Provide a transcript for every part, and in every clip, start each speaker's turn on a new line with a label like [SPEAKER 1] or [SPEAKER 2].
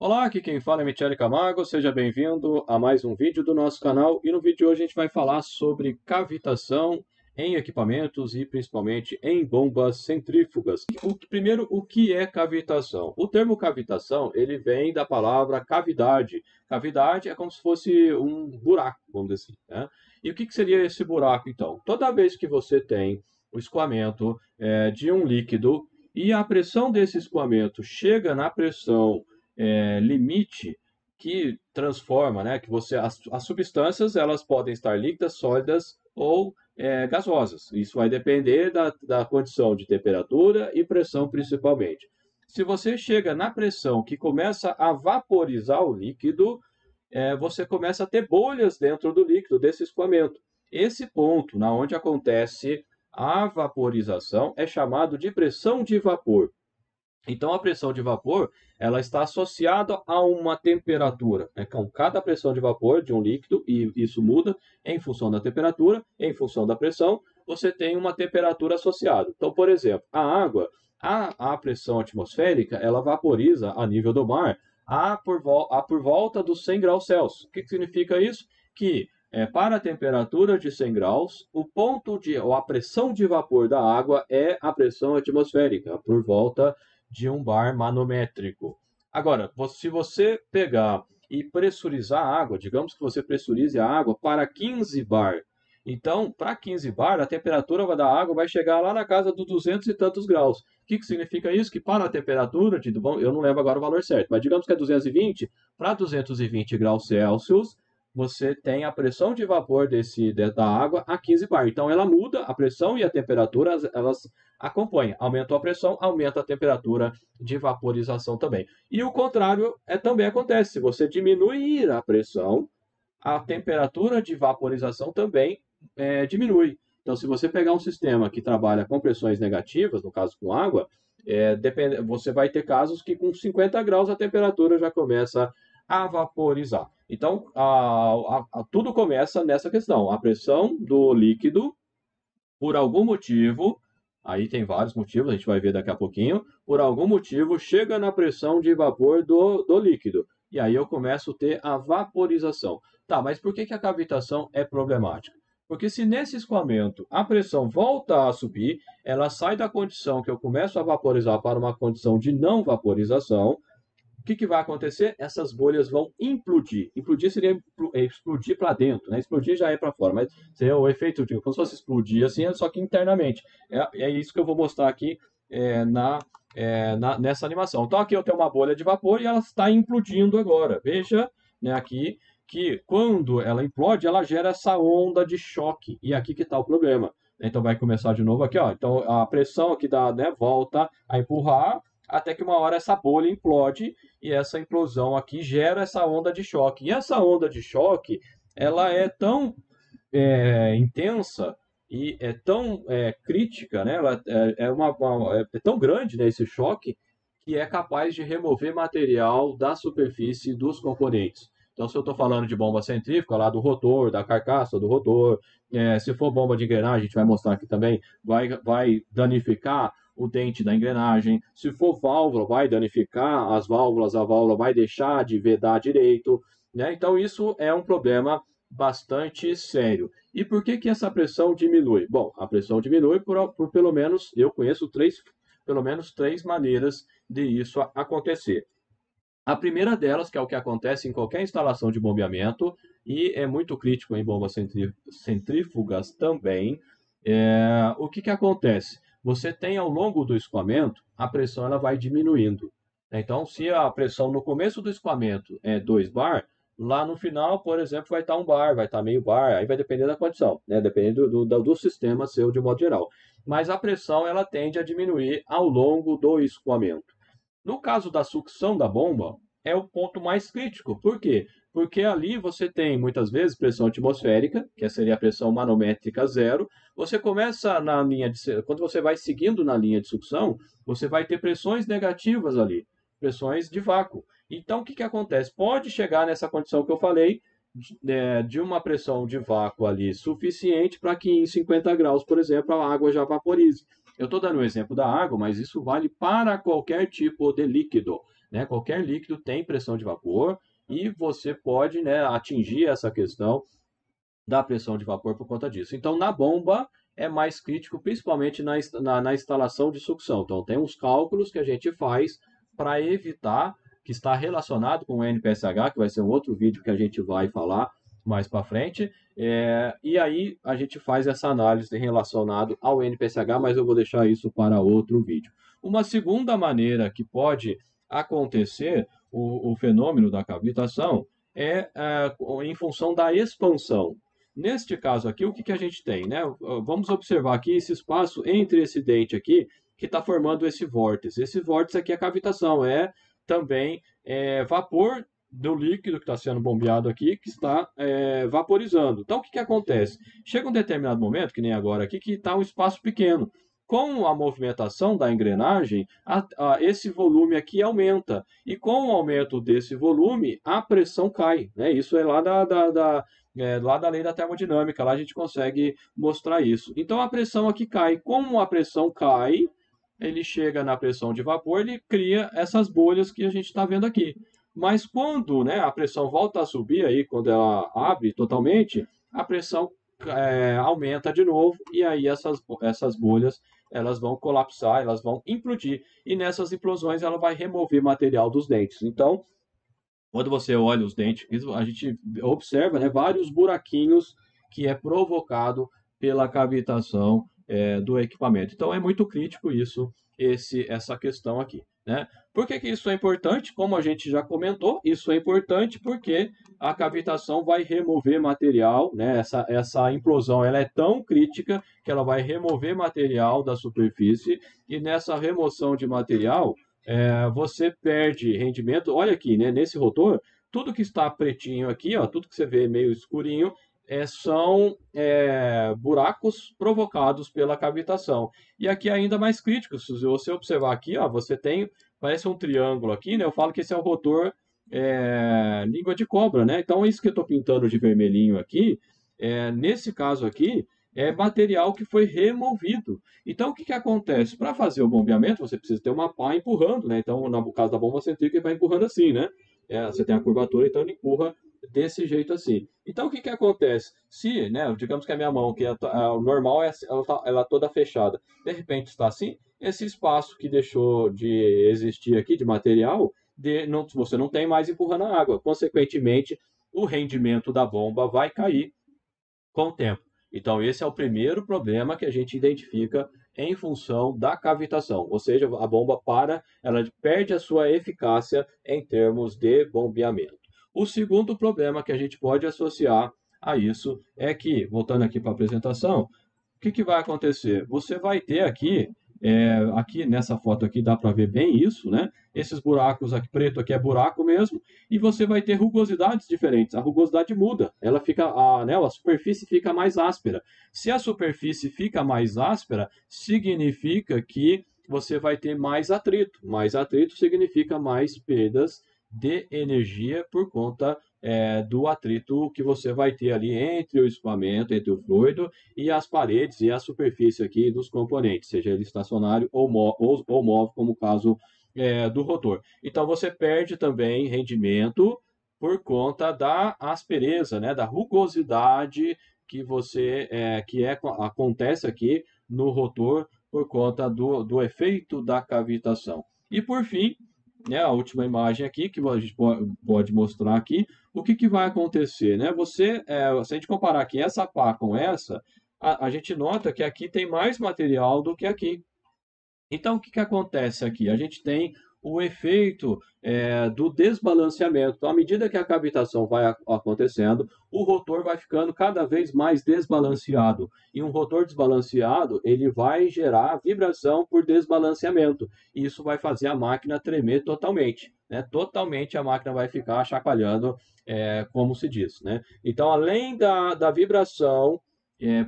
[SPEAKER 1] Olá, aqui quem fala é Michele Camargo, seja bem-vindo a mais um vídeo do nosso canal. E no vídeo de hoje a gente vai falar sobre cavitação em equipamentos e principalmente em bombas centrífugas. Primeiro, o que é cavitação? O termo cavitação, ele vem da palavra cavidade. Cavidade é como se fosse um buraco, vamos dizer assim, né? E o que seria esse buraco, então? Toda vez que você tem o escoamento de um líquido e a pressão desse escoamento chega na pressão limite que transforma, né, que as substâncias elas podem estar líquidas, sólidas ou gasosas. Isso vai depender da condição de temperatura e pressão principalmente. Se você chega na pressão que começa a vaporizar o líquido, você começa a ter bolhas dentro do líquido, desse escoamento. Esse ponto, na onde acontece a vaporização, é chamado de pressão de vapor. Então, a pressão de vapor ela está associada a uma temperatura, né? Com cada pressão de vapor de um líquido, e isso muda em função da temperatura, em função da pressão, você tem uma temperatura associada. Então, por exemplo, a água, a pressão atmosférica, ela vaporiza a nível do mar por volta dos 100 graus Celsius. O que significa isso? Que para a temperatura de 100 graus, ou a pressão de vapor da água é a pressão atmosférica, por volta de um bar manométrico. Agora, se você pegar e pressurizar a água, digamos que você pressurize a água para 15 bar. Então, para 15 bar, a temperatura da água vai chegar lá na casa dos 200 e tantos graus. O que significa isso? Que para a temperatura, eu não lembro agora o valor certo, mas digamos que é 220, para 220 graus Celsius, você tem a pressão de vapor da água a 15 bar. Então, ela muda, a pressão e a temperatura, elas acompanham. Aumentou a pressão, aumenta a temperatura de vaporização também. E o contrário também acontece. Se você diminuir a pressão, a temperatura de vaporização também diminui. Então, se você pegar um sistema que trabalha com pressões negativas, no caso com água, você vai ter casos que com 50 graus a temperatura já começa a vaporizar. Então, tudo começa nessa questão. A pressão do líquido, por algum motivo, aí tem vários motivos, a gente vai ver daqui a pouquinho, por algum motivo chega na pressão de vapor do líquido. E aí eu começo a ter a vaporização. Tá, mas por que a cavitação é problemática? Porque se nesse escoamento a pressão volta a subir, ela sai da condição que eu começo a vaporizar para uma condição de não vaporização. O que vai acontecer? Essas bolhas vão implodir. Implodir seria explodir para dentro, né? Explodir já é para fora, mas seria o efeito de como se fosse explodir assim, só que internamente. É isso que eu vou mostrar aqui nessa animação. Então aqui eu tenho uma bolha de vapor e ela está implodindo agora. Veja, né, aqui que quando ela implode, ela gera essa onda de choque. E aqui que está o problema. Então vai começar de novo aqui, ó. Então a pressão aqui né, volta a empurrar até que uma hora essa bolha implode e essa implosão aqui gera essa onda de choque. E essa onda de choque, ela é tão intensa e é tão crítica, né? Ela é tão grande, né, esse choque, que é capaz de remover material da superfície dos componentes. Então, se eu estou falando de bomba centrífuga, lá do rotor, da carcaça do rotor, se for bomba de engrenagem, a gente vai mostrar aqui também, vai danificar o dente da engrenagem. Se for válvula, vai danificar as válvulas, a válvula vai deixar de vedar direito, né? Então, isso é um problema bastante sério. E por que essa pressão diminui? Bom, a pressão diminui por pelo menos, eu conheço pelo menos três maneiras de isso acontecer. A primeira delas, que é o que acontece em qualquer instalação de bombeamento, e é muito crítico em bombas centrífugas também, o que acontece? Você tem ao longo do escoamento, a pressão ela vai diminuindo. Então, se a pressão no começo do escoamento é 2 bar, lá no final, por exemplo, vai estar 1 bar, vai estar meio bar, aí vai depender da condição, né? Dependendo do sistema seu de modo geral. Mas a pressão ela tende a diminuir ao longo do escoamento. No caso da sucção da bomba, é o ponto mais crítico. Por quê? Porque ali você tem, muitas vezes, pressão atmosférica, que seria a pressão manométrica zero. Você começa quando você vai seguindo na linha de sucção, você vai ter pressões negativas ali, pressões de vácuo. Então, o que acontece? Pode chegar nessa condição que eu falei, de uma pressão de vácuo ali suficiente para que em 50 graus, por exemplo, a água já vaporize. Eu estou dando o exemplo da água, mas isso vale para qualquer tipo de líquido, né? Qualquer líquido tem pressão de vapor e você pode, né, atingir essa questão da pressão de vapor por conta disso. Então, na bomba é mais crítico, principalmente na instalação de sucção. Então, tem uns cálculos que a gente faz para evitar, que está relacionado com o NPSH, que vai ser um outro vídeo que a gente vai falar mais para frente. E aí a gente faz essa análise relacionada ao NPSH, mas eu vou deixar isso para outro vídeo. Uma segunda maneira que pode acontecer o fenômeno da cavitação é em função da expansão. Neste caso aqui, o que a gente tem, né? Vamos observar aqui esse espaço entre esse dente aqui, que está formando esse vórtice. Esse vórtice aqui é cavitação, também vapor do líquido que está sendo bombeado aqui, que está vaporizando. Então, o que acontece? Chega um determinado momento, que nem agora aqui, que está um espaço pequeno. Com a movimentação da engrenagem, esse volume aqui aumenta. E com o aumento desse volume, a pressão cai, né? Isso é lá lá da lei da termodinâmica, lá a gente consegue mostrar isso. Então a pressão aqui cai. Como a pressão cai, ele chega na pressão de vapor, ele cria essas bolhas que a gente está vendo aqui. Mas quando, né, a pressão volta a subir, aí, quando ela abre totalmente, a pressão aumenta de novo e aí essas bolhas elas vão colapsar, elas vão implodir. E nessas implosões ela vai remover material dos dentes. Então, quando você olha os dentes, a gente observa, né, vários buraquinhos que é provocado pela cavitação do equipamento. Então é muito crítico essa questão aqui, né? Por que isso é importante? Como a gente já comentou, isso é importante porque a cavitação vai remover material, né? Essa implosão ela é tão crítica que ela vai remover material da superfície e nessa remoção de material você perde rendimento. Olha aqui, né? Nesse rotor, tudo que está pretinho aqui, ó, tudo que você vê meio escurinho, são buracos provocados pela cavitação. E aqui é ainda mais crítico, se você observar aqui, ó, você tem, parece um triângulo aqui, né? Eu falo que esse é o rotor língua de cobra, né? Então, isso que eu estou pintando de vermelhinho aqui, nesse caso aqui, é material que foi removido. Então, o que acontece? Para fazer o bombeamento, você precisa ter uma pá empurrando, né? Então, no caso da bomba centrífuga, ele vai empurrando assim, né? Você tem a curvatura, então ele empurra desse jeito assim. Então, o que acontece? Se, né, digamos que a minha mão, que o normal ela toda fechada, de repente está assim, esse espaço que deixou de existir aqui de material, você não tem mais empurrando a água. Consequentemente, o rendimento da bomba vai cair com o tempo. Então, esse é o primeiro problema que a gente identifica em função da cavitação, ou seja, a bomba ela perde a sua eficácia em termos de bombeamento. O segundo problema que a gente pode associar a isso é que, voltando aqui para a apresentação, o que vai acontecer? Você vai ter aqui, aqui nessa foto aqui dá para ver bem isso, né? Esses buracos aqui, preto aqui é buraco mesmo, e você vai ter rugosidades diferentes. A rugosidade muda, ela fica, a superfície fica mais áspera. Se a superfície fica mais áspera, significa que você vai ter mais atrito. Mais atrito significa mais perdas de energia por conta do atrito que você vai ter ali entre o escoamento, entre o fluido e as paredes e a superfície aqui dos componentes, seja ele estacionário ou móvel, como o caso do rotor. Então você perde também rendimento por conta da aspereza, né, da rugosidade acontece aqui no rotor por conta do efeito da cavitação. E por fim, né, a última imagem aqui que a gente pode mostrar aqui, o que vai acontecer, né? Se a gente comparar aqui essa pá com essa, a gente nota que aqui tem mais material do que aqui. Então, o que acontece aqui? A gente tem o efeito do desbalanceamento. Então, à medida que a cavitação vai acontecendo, o rotor vai ficando cada vez mais desbalanceado. E um rotor desbalanceado, ele vai gerar vibração por desbalanceamento. E isso vai fazer a máquina tremer totalmente, né? Totalmente a máquina vai ficar chacoalhando, como se diz, né? Então, além da vibração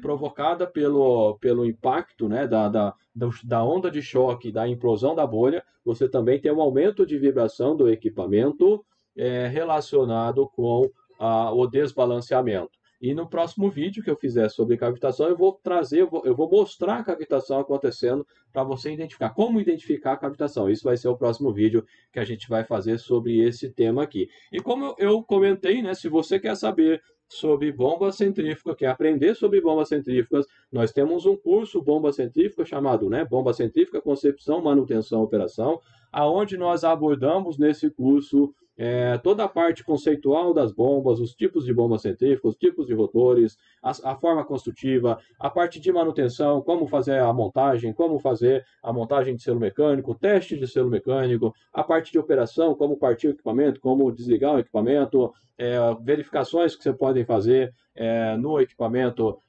[SPEAKER 1] provocada pelo impacto, né, da onda de choque, da implosão da bolha, você também tem um aumento de vibração do equipamento relacionado com o desbalanceamento. E no próximo vídeo que eu fizer sobre cavitação, eu vou mostrar a cavitação acontecendo para você identificar como identificar a cavitação. Isso vai ser o próximo vídeo que a gente vai fazer sobre esse tema aqui. E como eu comentei, né, se você quer saber sobre bomba centrífuga, quer aprender sobre bombas centrífugas, nós temos um curso bomba centrífuga chamado, né, Bomba Centrífuga, Concepção, Manutenção, Operação, aonde nós abordamos nesse curso toda a parte conceitual das bombas, os tipos de bombas centrífugas, os tipos de rotores, a forma construtiva, a parte de manutenção, como fazer a montagem de selo mecânico, teste de selo mecânico, a parte de operação, como partir o equipamento, como desligar o equipamento, verificações que você pode fazer no equipamento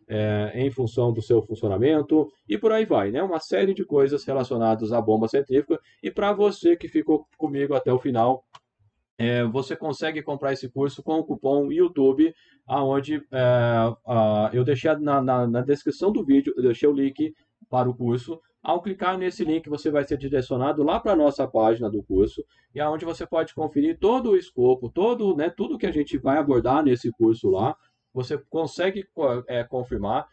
[SPEAKER 1] em função do seu funcionamento e por aí vai, né? Uma série de coisas relacionadas à bomba centrífuga. E para você que ficou comigo até o final, você consegue comprar esse curso com o cupom YouTube, aonde eu deixei na descrição do vídeo, eu deixei o link para o curso. Ao clicar nesse link, você vai ser direcionado lá para a nossa página do curso, e aonde você pode conferir todo o escopo, tudo que a gente vai abordar nesse curso lá. Você consegue confirmar.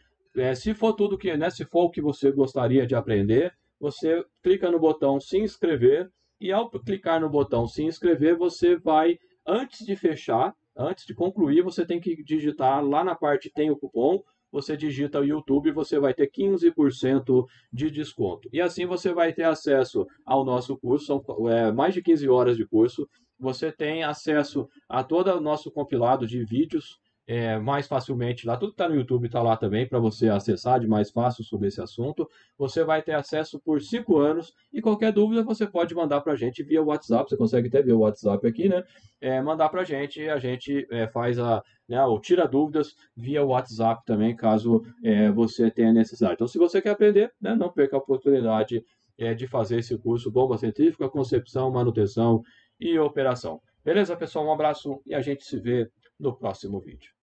[SPEAKER 1] Se for tudo que, né, se for o que você gostaria de aprender, você clica no botão se inscrever. E ao clicar no botão se inscrever, você vai, antes de fechar, antes de concluir, você tem que digitar lá na parte tem o cupom, você digita o YouTube e você vai ter 15% de desconto. E assim você vai ter acesso ao nosso curso, são mais de 15 horas de curso, você tem acesso a todo o nosso compilado de vídeos, mais facilmente lá, tudo que está no YouTube está lá também para você acessar de mais fácil sobre esse assunto. Você vai ter acesso por 5 anos e qualquer dúvida você pode mandar para a gente via WhatsApp, você consegue até ver o WhatsApp aqui, né? Mandar para a gente faz ou tira dúvidas via WhatsApp também, caso você tenha necessidade. Então, se você quer aprender, né, não perca a oportunidade de fazer esse curso Bomba Centrífuga, Concepção, Manutenção e Operação. Beleza, pessoal? Um abraço e a gente se vê no próximo vídeo.